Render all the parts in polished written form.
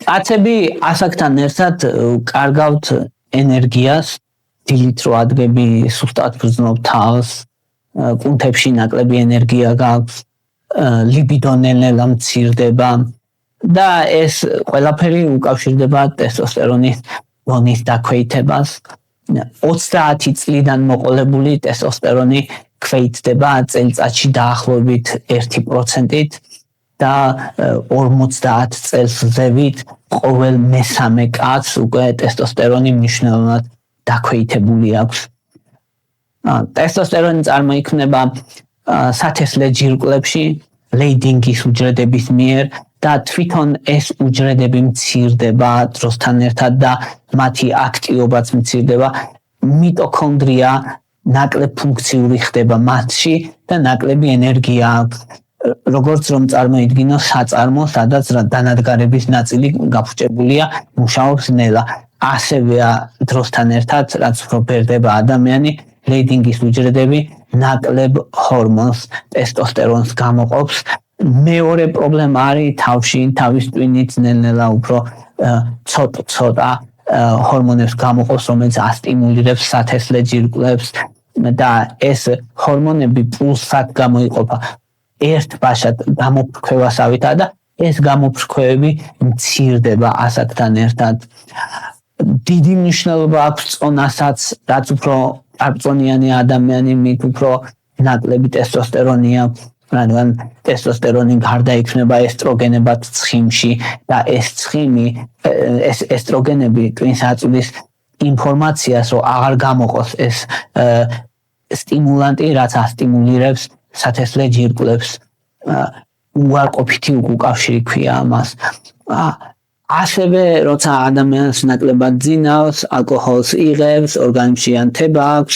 კაცები ასაკთან ერთად კარგავთ ენერგიას, დილით რო ადგები სუსტად გრძნობ თავს, კუნთებში ნაკლები ენერგია გაქვს, ლიბიდო ნელ-ნელა მცირდება და ეს ყველაფერი უკავშირდება ტესტოსტერონის დონის დაქვეითებას. 30 წლიდან მოყოლებული ტესტოსტერონი ქვეითდება წელიწადში დაახლოებით 1%-ით და 50 წელს ზევით ყოველ მესამე კაცს უკვე ტესტოსტერონი მნიშვნელოვნად დაქვეითებული აქვს. ტესტოსტერონი წარმოიქმნება სათესლე ჯირკვლებში ლეიდინგის უჯრედების მიერ და თვითონ ეს უჯრედები მცირდება დროსთან ერთად და მათი აქტივობაც მცირდება. მიტოქონდრია ნაკლებ ფუნქციური ხდება მათში და ნაკლები ენერგია აქვს. როგორც რომ წარმოიდგინოს საწარმო, სადაც დანადგარების ნაწილი გაფუჭებულია, მუშაობს ნელა. ასევეა დროსთან ერთად, რაც უფრო ბერდება ადამიანი, ლეიდინგის უჯრედები ნაკლებ ჰორმონს, ტესტოსტერონს გამოყოფს. მეორე პრობლემა არის თავში, თავის ტვინით ნელ-ნელა უფრო ცოტა ჰორმონებს გამოყოფს, რომელიც ასტიმულირებს სათესლე ჯირკვლებს და ეს ჰორმონები პულსად გამოიყოფა ერთ ბაშად გამოფრქვევასავითა და ეს გამოფრქვევები მცირდება ასაკთან ერთად. დიდი მნიშვნელობა აქვს წონასაც, რაც უფრო წარწონიანი ადამიანი, მით უფრო ნაკლები ტესტოსტერონი აქვს, რადგან ტესტოსტერონი გარდაიქმნება ესტროგენებად ცხიმში და ეს ცხიმი, ეს ესტროგენები ტვინს აწვდის ინფორმაციას, რომ აღარ გამოყოს ეს სტიმულანტი, რაც ასტიმულირებს სათესლე ჯირკვლებს. უარყოფითი უკავშირი ქვია ამას. ასევე როცა ადამიანს ნაკლებად ძინავს, ალკოჰოლს იღებს, ორგანიზმში ანთება აქვს,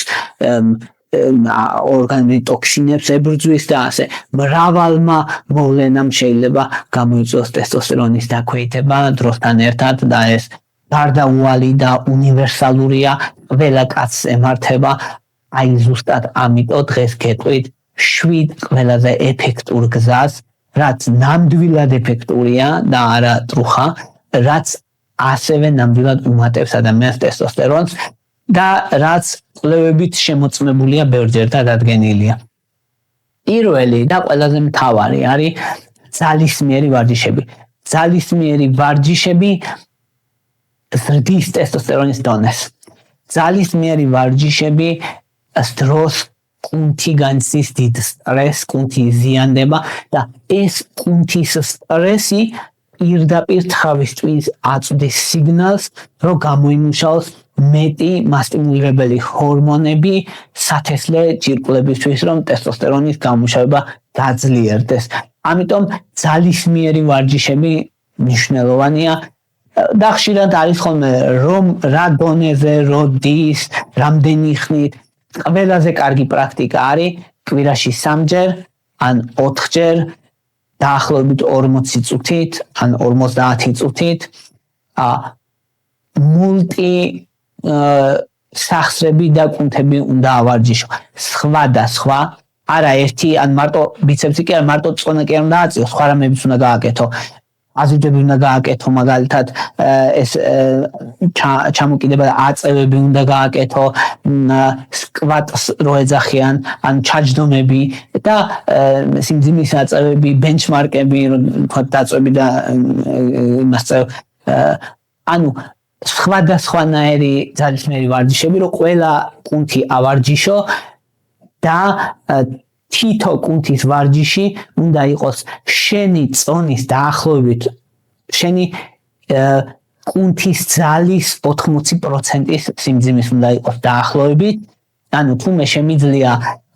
ორგანიზმი ტოქსინებს ებრძვის და ასე მრავალმა მოვლენამ შეიძლება გამოიწვიოს ტესტოსტერონის დაქვეითება დროსთან ერთად და ეს გარდაუვალი და უნივერსალურია, ყველა კაცს ემართება. აი ზუსტად ამიტომ დღეს გეტყვით 7 ყველაზე ეფექტურ გზას, რაც ნამდვილად ეფექტურია და არა ტრუხა, რაც ასევე ნამდვილად უმატებს ადამიანს ტესტოსტერონს და რაც კვლევებით შემოწმებულია ბევრჯერ და დადგენილია. პირველი და ყველაზე მთავარი არის ძალისმიერი ვარჯიშები. ძალისმიერი ვარჯიშები ზრდის ტესტოსტერონის დონეს. ძალისმიერი ვარჯიშები დროს კუნთი განცდის დიდ სტრესს, კუნთი იზიანდება და ეს კუნთის სტრესი პირდაპირ თავის ტვინს აწვდის სიგნალს, რომ გამოიმუშაოს მეტი მასტიმულირებელი ჰორმონები სათესლე ჯირკვლებისთვის, რომ ტესტოსტერონის გამუშავება გაძლიერდეს. ამიტომ ძალისმიერი ვარჯიშები მნიშვნელოვანია და ხშირად არის ხოლმე რომ რა დონეზე, როდის, რამდენი ხნით. ყველაზე კარგი პრაქტიკა არის კვირაში 3-ჯერ ან 4-ჯერ დაახლოებით 40 წუთით ან 50 წუთით მულტი სახსრები და კუნთები უნდა ავარჯიშო. სხვადასხვა, არა ერთი ან მარტო ბიცეპსი კი არა, მარტო წონა კი არ უნდა აწიო, სხვა რამებიც უნდა გააკეთო. აზრდები უნდა გააკეთო, მაგალითად ეს ჩამოკიდება აწევები უნდა გააკეთო, სკვატს რო ეძახიან, ან ჩაჯდომები და სიმძიმის აწევები, ბენჩმარკები, თქვა დაწვები და იმას წევ. ანუ სხვადასხვანაირი ძალისმიერი ვარჯიშები, რომ ყველა კუნთი ავარჯიშო და თითო კუნთის ვარჯიში უნდა იყოს შენი წონის დაახლოებით, შენი კუნთის ძალის 80%-ის სიმძიმის უნდა იყოს დაახლოებით. ანუ თუმე შემიძლია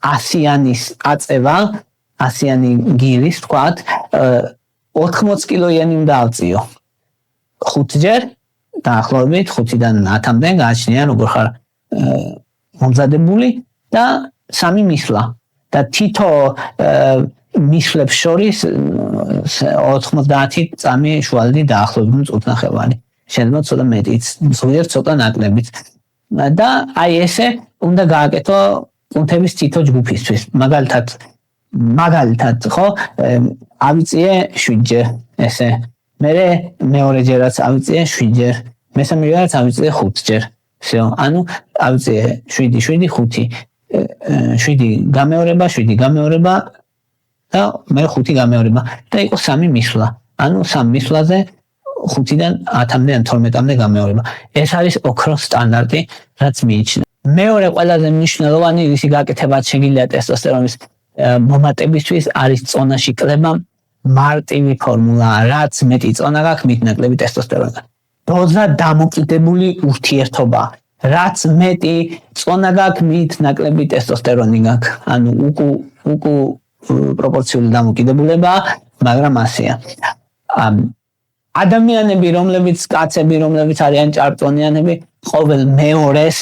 100-იანის აწევა, 100-იანი გირის, თქვათ, 80 კილოიანი უნდა ავწიო. 5-ჯერ დაახლოებით 5-დან 10-მდე გააჩნია როგორ ხარ მომზადებული და 3 მისვლა. და თითო მისვლებს შორის 90 წამი შუალედი დაახლოებით წუთნახევარი. შეიძლება ცოტა მეტიც, ზოგიერთ ცოტა ნაკლებიც. და აი ესე უნდა გააკეთო კუნთების თითო ჯგუფისთვის. მაგალითად, ხო, ავიწიე 7-ჯერ ესე მერე მეორეჯერაც ავიწია 7-ჯერ, მესამეჯერაც ავიწია 5-ჯერ. всё, ანუ ავიწია 7, 5, 7 გამეორება, 7 გამეორება და მე 5 გამეორება და იყო 3 მისვლა. ანუ 3 მისვლაზე 5-დან 10-მდე ან 12-მდე გამეორება. ეს არის ოქროს სტანდარტი, რაც მიიჩნევა. მეორე ყველაზე მნიშვნელოვანი რისი გაკეთებაც შეგიძლია ტესტოსტერონის მომატებისთვის არის წონაში კლება მარტივი ფორმულა, რაც მეტი წონა გაქვს, მით ნაკლები ტესტოსტერონი. დოზა დამოკიდებული ურთიერთობა. რაც მეტი წონა გაქვს, მით ნაკლები ტესტოსტერონი გაქვს. ანუ უკუ პროპორციული დამოკიდებულება, მაგრამ ასეა. ადამიანები, კაცები, რომლებიც არიან ჭარბწონიანები, ყოველ მეორეს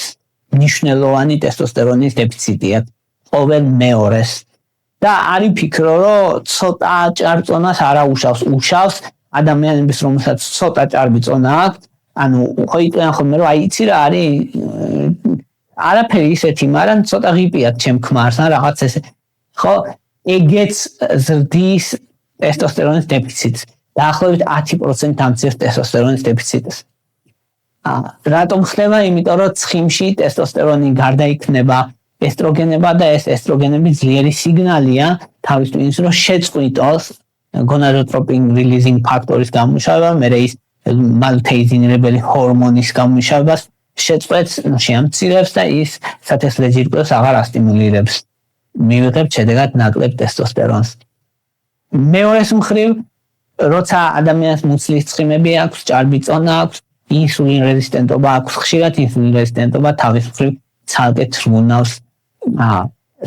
მნიშვნელოვანი ტესტოსტერონის დეფიციტი აქვს. ყოველ მეორეს. და არის ფიქრო, რომ ცოტა ჭარბწონას არა უშავს ადამიანების, რომელსაც ცოტა ჭარბი წონა აქვს, ანუ ხო იტყვიან ხოლმე, რომ აი იცი რა არის არაფერი ისეთი, მაგრამ ცოტა ღიპია ჩემ ქმარს, ან რაღაც ესე. ხო, ეგეც ზრდის ტესტოსტერონის დეფიციტს. დაახლოებით 10% ამცირს ტესტოსტერონის დეფიციტს. რატომ ხდება? იმიტომ რომ ცხიმში ტესტოსტერონი გარდაიქმნება ესტროგენებად და ეს ესტროგენები ძლიერი სიგნალია თავისთვის, რომ შეწყვიტოს gonadotropin releasing factor-ის გამომუშავება, მერე ის მალთეიზინირებელი ჰორმონის გამომუშავებას შეწყვეტს, შეამცირებს და ის სათესლე ჯირკვლებს აღარ ასტიმულირებს. მივიღებთ შედეგად ნაკლებ ტესტოსტერონს. მეორეს მხრივ, როცა ადამიანს მუცლის ცხიმები აქვს, ჭარბი წონა აქვს, ინსულინ რეზისტენტობა აქვს, ხშირად ინსულინ რეზისტენტობა თავის მხრივ ცალკე თრგუნავს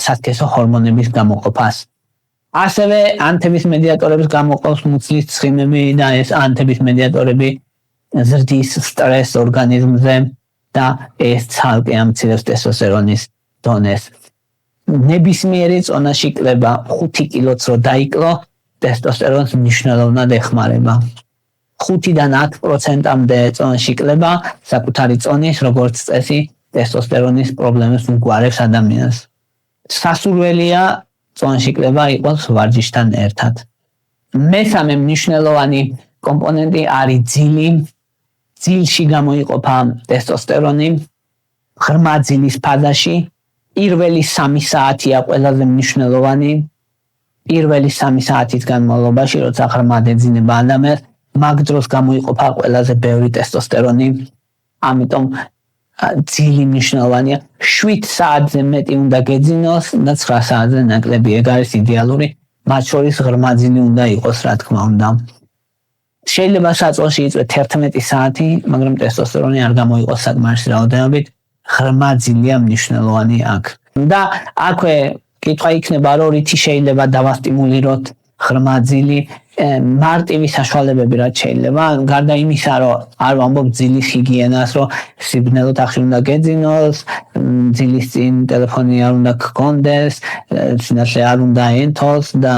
სასქესო ჰორმონების გამოყოფას. ასევე ანთების მედიატორების გამოყოფს მუცლის ცხიმები და ეს ანთების მედიატორები ზრდის სტრესს ორგანიზმზე და ეს ცალკე ამცირებს ტესტოსტერონის დონეს. ნებისმიერი წონაში კლება 5 კილოც რო დაიკლო, ტესტოსტერონს მნიშვნელოვნად ეხმარება. 5-დან 10%-მდე წონაში კლება საკუთარი წონის როგორც წესი ტესტოსტერონის პრობლემებს უგვარებს ადამიანს. სასურველია წონაში კლება იყოს ვარჯიშთან ერთად. მესამე მნიშვნელოვანი კომპონენტი არის ძილი. ძილში გამოიყოფა ტესტოსტერონი ღრმა ძილის ფაზაში. პირველი 3 საათია ყველაზე მნიშვნელოვანი. პირველი 3 საათის განმავლობაში, როცა ღრმად ეძინება ადამიანს, მაგ დროს გამოიყოფა ყველაზე ბევრი ტესტოსტერონი. ამიტომ ძილი მნიშვნელოვანია. 7 საათზე მეტი უნდა გეძინოს და 9 საათზე ნაკლები. ეგ არის იდეალური. მათ შორის ღრმა ძილი უნდა იყოს, რა თქმა უნდა. შეიძლება საწოლში იწვეთ 11 საათი, მაგრამ ტესტოსტერონი არ გამოიყოს საკმარისი რაოდენობით. ღრმა ძილია მნიშვნელოვანი აქ. და აქვე კითხვა იქნება, რომ რითი შეიძლება დავასტიმულიროთ ღრმა ძილი, მარტივი საშუალებები რაც შეიძლება, გარდა იმისა, რომ არ ვამბობ ძილის ჰიგიენას, რომ სიბნელო თახში უნდა გეძინოს, ძილის წინ ტელეფონი არ უნდა გქონდეს, სინათლე არ უნდა ენთოს და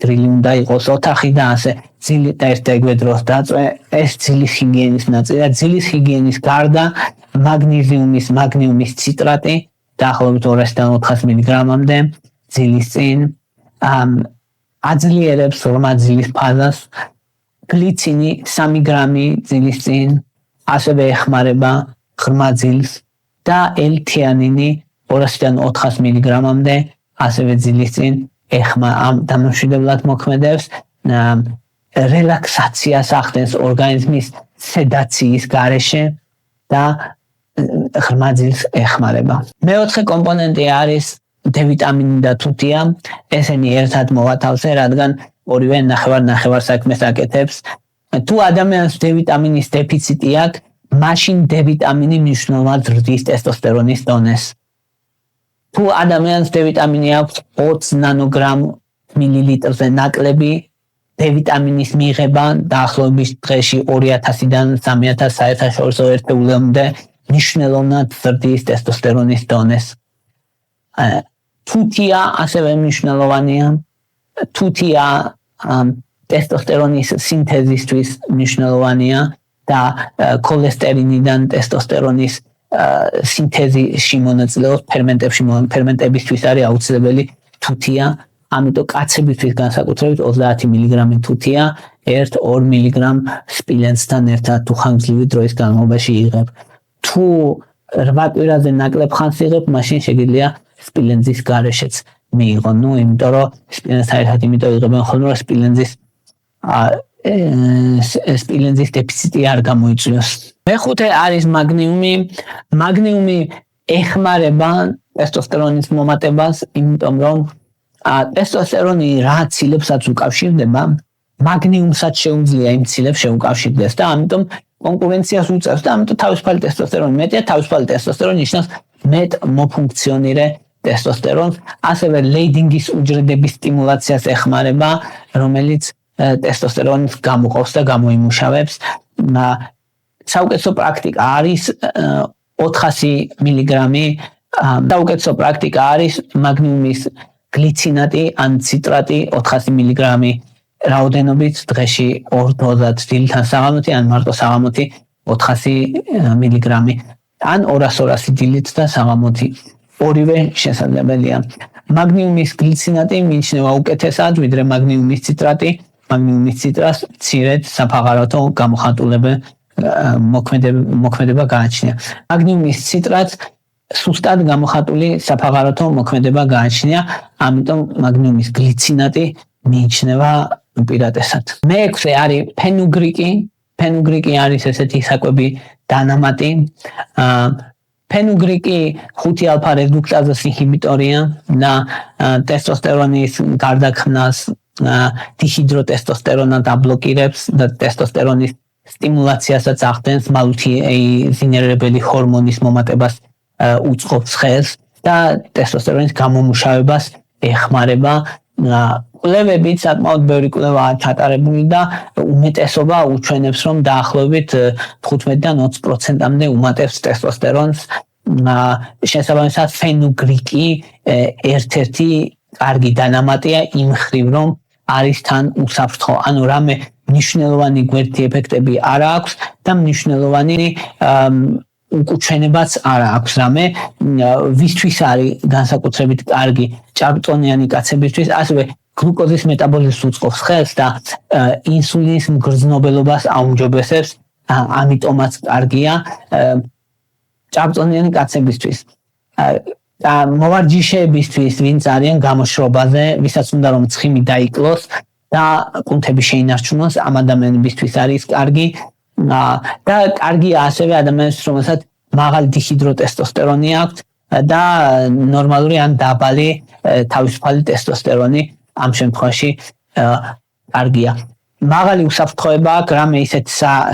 დრილი უნდა იყოს ოთახი და ასე ძილი და ერთგვარ დროს დაწვე, ეს ძილის ჰიგიენის ნაწილია. ძილის ჰიგიენის გარდა მაგნიუმის ციტრატი დაახლოებით 200-დან 400 მგ-მდე ძილის წინ აძლიერებს ღრმა ძილის ფაზას. გლიცინი 3 გრამი ძილის წინ ასევე ეხმარება ღრმა ძილს და L-თეანინი 200-დან 400 მგ-მდე ასევე ძილის წინ ამ დამამშვიდებლად მოქმედებს, რელაქსაციას ახდენს ორგანიზმის სედაციის გარეშე და ღრმა ძილს ეხმარება. მეოთხე კომპონენტი არის D-ვიტამინი და თუთია. ესენი ერთად მოვათავსე, რადგან ორივე ნახევარ საქმეს აკეთებს. თუ ადამიანს D-ვიტამინის დეფიციტი აქვს, მაშინ D-ვიტამინი მნიშვნელოვნად ზრდის ტესტოსტერონის დონეს. თუ ადამიანს D-ვიტამინი აქვს 20 ნანოგრამ მილilitrზე ნაკლები, D-ვიტამინის მიღება დაახლოებით დღეში 2000-დან 3000 საერთაშორისო ერთეულამდე მნიშვნელოვნად ზრდის ტესტოსტერონის დონეს. თუთია ასევე მნიშვნელოვანია. თუთია ტესტოსტერონის სინთეზისთვის მნიშვნელოვანია და ქოლესტერინიდან ტესტოსტერონის სინთეზში მონაწილეობს ფერმენტებისთვის არის აუცილებელი თუთია. ამიტომ კაცებისთვის განსაკუთრებით 30 მგ თუთია 1-2 მილიგრამ სპილენძთან ერთად თუ ხანგრძლივი დროის განმავლობაში იღებ. თუ 8 კვირაზე ნაკლებ ხანს იღებ, მაშინ შეგიძლია სპილენძის გარეშეც მიიღო. იმიტომ რომ სპილენძთან ერთად იმიტომ იღებენ ხოლმე რომ სპილენძის დეფიციტი არ გამოიწვიოს. მეხუთე არის მაგნიუმი. მაგნიუმი ეხმარება ტესტოსტერონის მომატებას, იმიტომ რომ ტესტოსტერონი რა ცილებსაც უკავშირდება, მაგნიუმსაც შეუძლია იმ ცილებს შეუკავშირდეს და ამიტომ კონკურენციას უწევს და ამიტომ თავისუფალი ტესტოსტერონი მეტია, თავისუფალი ტესტოსტერონი ნიშნავს მეტ მოფუნქციონირე ტესტოსტერონს, ასევე ლეიდინგის უჯრედების სტიმულაციას ეხმარება, რომელიც ტესტოსტერონს გამოყავს და გამოიმუშავებს. საუკეთესო პრაქტიკა არის 400 მილიგრამი. საუკეთესო პრაქტიკა არის მაგნიუმის გლიცინატი ან ციტრატი 400 მილიგრამი რაოდენობით დღეში 2 დოზად, დილიდან საღამოთი ან მარტო საღამოთი 400 მილიგრამი ან 200 დილით და საღამოთი. ორივე შესაძლებელია. მაგნიუმის გლიცინატი მიიჩნევა უკეთესად, ვიდრე მაგნიუმის ციტრატი. მაგნიუმის ციტრას მცირედ საფაღარათო მოქმედება გააჩნია. მაგნიუმის ციტრატს სუსტად გამოხატული საფაღარათო მოქმედება გააჩნია, ამიტომ მაგნიუმის გლიცინატი მიიჩნევა უპირატესად. მეექვსე არის ფენუგრიკი. ფენუგრიკი არის ესეთი საკვები დანამატი. ფენუგრიკი 5 ალფა რედუქტაზის ინჰიბიტორია და ტესტოსტერონის გარდაქმნას დიჰიდროტესტოსტერონად აბლოკირებს და ტესტოსტერონის სტიმულაციასაც ახდენს, მალუთიზინირებელი ჰორმონის მომატებას უწყობს ხელს და ტესტოსტერონის გამომუშავებას ეხმარება. კვლევებით საკმაოდ ბევრი კვლევაა ჩატარებული და უმეტესობა უჩვენებს, რომ დაახლოებით 15-დან 20%-მდე უმატებს ტესტოსტერონს. შესაბამისად, ფენუგრიკი ერთ-ერთი კარგი დანამატია იმ მხრივ, რომ არის თან უსაფრთხო. ანუ რამე მნიშვნელოვანი გვერდითი ეფექტები არ აქვს და მნიშვნელოვანი უკუჩვენებაც არ აქვს რამე. ვისთვის არის განსაკუთრებით კარგი ჭარბტონიანი კაცებისთვის, ასევე გლუკოზის მეტაბოლიზმს უწყობს ხელს და ინსულინის მგრძნობელობას აუმჯობესებს, ამიტომაც კარგია ჭარბტონიანი კაცებისთვის. მოვარჯიშეებისთვის, ვინც არიან გამოშრობაზე, ვისაც უნდა რომ ცხიმი დაიკლოს და კუნთები შეინარჩუნოს, ამ ადამიანებისთვის არის კარგი. და კარგია ასევე ადამიანებს, რომელსაც მაღალი დიჰიდროტესტოსტერონი აქვს და ნორმალური ან დაბალი თავისუფალი ტესტოსტერონი ამ შემთხვევაში კარგია. მაღალი უსაფრთხოება აქვს, რამე ისეთ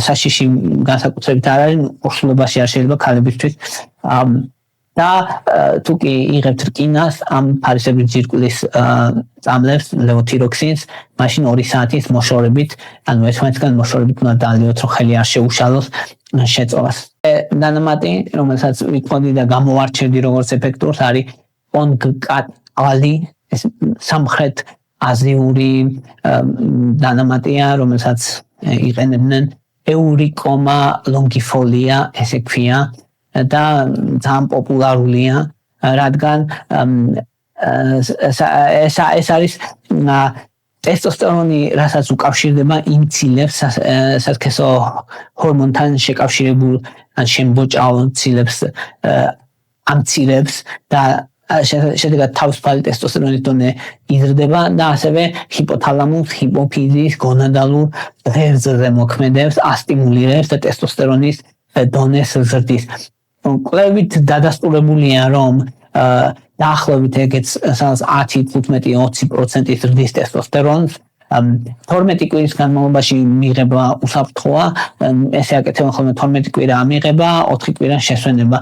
საშიში განსაკუთრებით არ არის, ორსულობაში არ შეიძლება ქალებისთვის. და თუ კი იღებთ რკინას, ამ ფარისებრი ჯირკვლის წამლებს, ლევოთიროქსინს, მაშინ 2 საათის მოშორებით, ანუ ერთმანეთისგან მოშორებით უნდა დაალიოთ, რომ ხელი არ შეუშალოს შეწოვას. დანამატი, რომელსაც ვიტყოდი და გამოვარჩევდი როგორც ეფექტურს, არის პონგკატალი, ეს სამხრეთ აზიური დანამატია, რომელსაც იყენებდნენ ევრიკომა ლონგიფოლია, ესე ქვია. და ძალიან პოპულარულია, რადგან ეს არის ტესტოსტერონი, რასაც უკავშირდება იმ ცილებს, სასქესო ჰორმონთან შეკავშირებულ ან შემბოჭალ ცილებს ამცირებს და შედეგად თავისუფალი ტესტოსტერონის დონე იზრდება და ასევე ჰიპოთალამუს, ჰიპოფიზის, გონადალურ ღერძზე მოქმედებს, ასტიმულირებს და ტესტოსტერონის დონეს ზრდის. კვლევით დადასტურებულია, რომ დაახლოებით ეგეც 10-15-20% ზრდის ტესტოსტერონს 12 კვირის განმავლობაში მიღება უსაფრთხოა, ესე აკეთებენ ხოლმე 12 კვირა ამიღება, 4 კვირა შესვენება,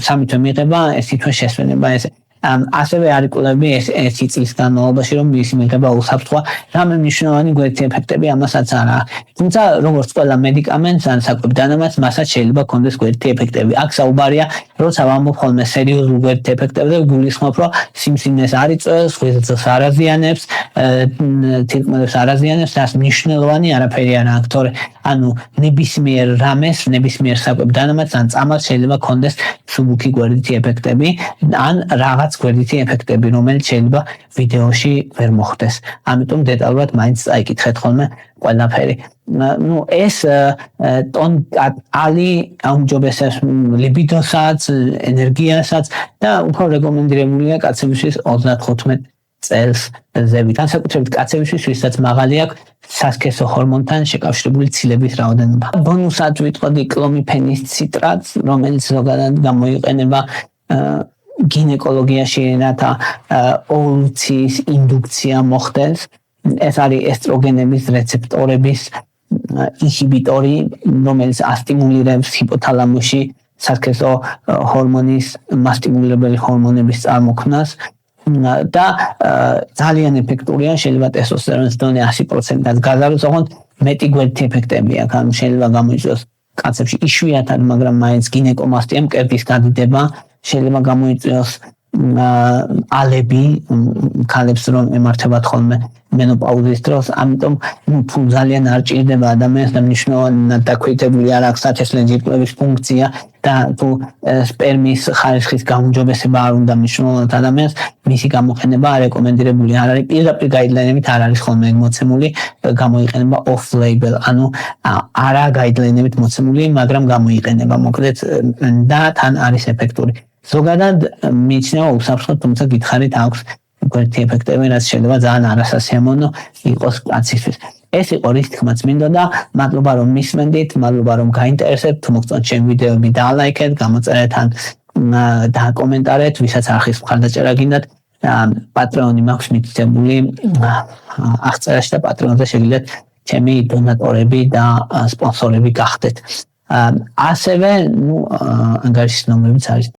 3 თვე მიღება, 1 თვე შესვენება, ესე ასევე არის კვლევები 1 წლის განმავლობაში, რომ ის მიღება უსაფრთხოა, რამე მნიშვნელოვანი გვერდითი ეფექტები ამასაც არ აქვს. თუმცა როგორც ყველა მედიკამენტს ან საკვები დანამატს, მასაც შეიძლება ჰქონდეს გვერდითი ეფექტები. აქ საუბარია, როცა ვამბობ ხოლმე სერიოზულ გვერდითი ეფექტებზე, გულისხმობ, რომ სიმსივნეს არ იწვევს, ღვიძლს არ აზიანებს, თირკმელებს არ აზიანებს, რაც მნიშვნელოვანი არაფერი არ აქვს, თორე ანუ ნებისმიერ რამეს, ნებისმიერ საკვები დანამატს ან წამალს შეიძლება ჰქონდეს მსუბუქი გვერდითი ეფექტები, ან რაღაც გვერდითი ეფექტები, რომელიც შეიძლება ვიდეოში ვერ მოხდეს. ამიტომ დეტალურად მაინც წაიკითხეთ ხოლმე ყველაფერი. ეს ტონკატალი აუმჯობესებს ლიბიდოსაც, ენერგიასაც და უფრო რეკომენდირებულია კაცებისთვის 35 წელს ზევით. განსაკუთრებით კაცებისთვის, ვისაც მაღალი აქვს სასქესო ჰორმონთან შეკავშირებული ცილების რაოდენობა. ბონუსად ვიტყოდი კლომიფენის ციტრატს, რომელიც ზოგადად გამოიყენება გინეკოლოგიაში, რათა ოვულუციის ინდუქცია მოხდეს. ეს არის ესტროგენების რეცეპტორების ინჰიბიტორი, რომელიც ასტიმულირებს ჰიპოთალამუსში სასქესო ჰორმონის მასტიმულირებელი ჰორმონების წარმოქმნას და ძალიან ეფექტურია, შეიძლება ტესტოსტერონის დონე 100%-ად გაზარდოს, ოღონდ მეტი გვერდითი ეფექტები აქვს, ანუ შეიძლება გამოიწვიოს კაცებში იშვიათად, მაგრამ მაინც გინეკომასტია, მკერდის გადიდება, შეიძლება გამოიწვიოს ალები, ქალებს რომ ემართებათ ხოლმე მენოპაუზის დროს, ამიტომ თუ ძალიან არ ჭირდება ადამიანს და მნიშვნელოვნად დაქვეითებული არ აქვს სათესლე-ჯირკვლების ფუნქცია და თუ სპერმის ხარისხის გაუმჯობესება არ უნდა მნიშვნელოვნად ადამიანს, მისი გამოყენება არეკომენდირებული არ არის, პირდაპირ გაიდლაინებით არ არის ხოლმე მოცემული, გამოიყენება off-label, ანუ არა გაიდლაინებით მოცემული, მაგრამ გამოიყენება მოკლედ და თან არის ეფექტური. ზოგადად მიიჩნევა უსაფრთხოდ, თუმცა გითხარით აქვს გვერდითი ეფექტები, რაც შეიძლება ძალიან არასასიამოვნო იყოს კაცისთვის. ეს იყო რის თქმაც მინდოდა, მადლობა რომ მისმენდით, მადლობა რომ გაინტერესებთ, თუ მოგწონთ ჩემი ვიდეოები დალაიქეთ, გამოწერეთ ან დაკომენტარეთ, ვისაც არხის მხარდაჭერა გინდათ, პატრეონი მაქვს მითითებული აღწერაში და პატრეონზე შეგიძლიათ ჩემი დონატორები და სპონსორები გახდეთ. ასევე ანგარიშის ნომრებიც არის.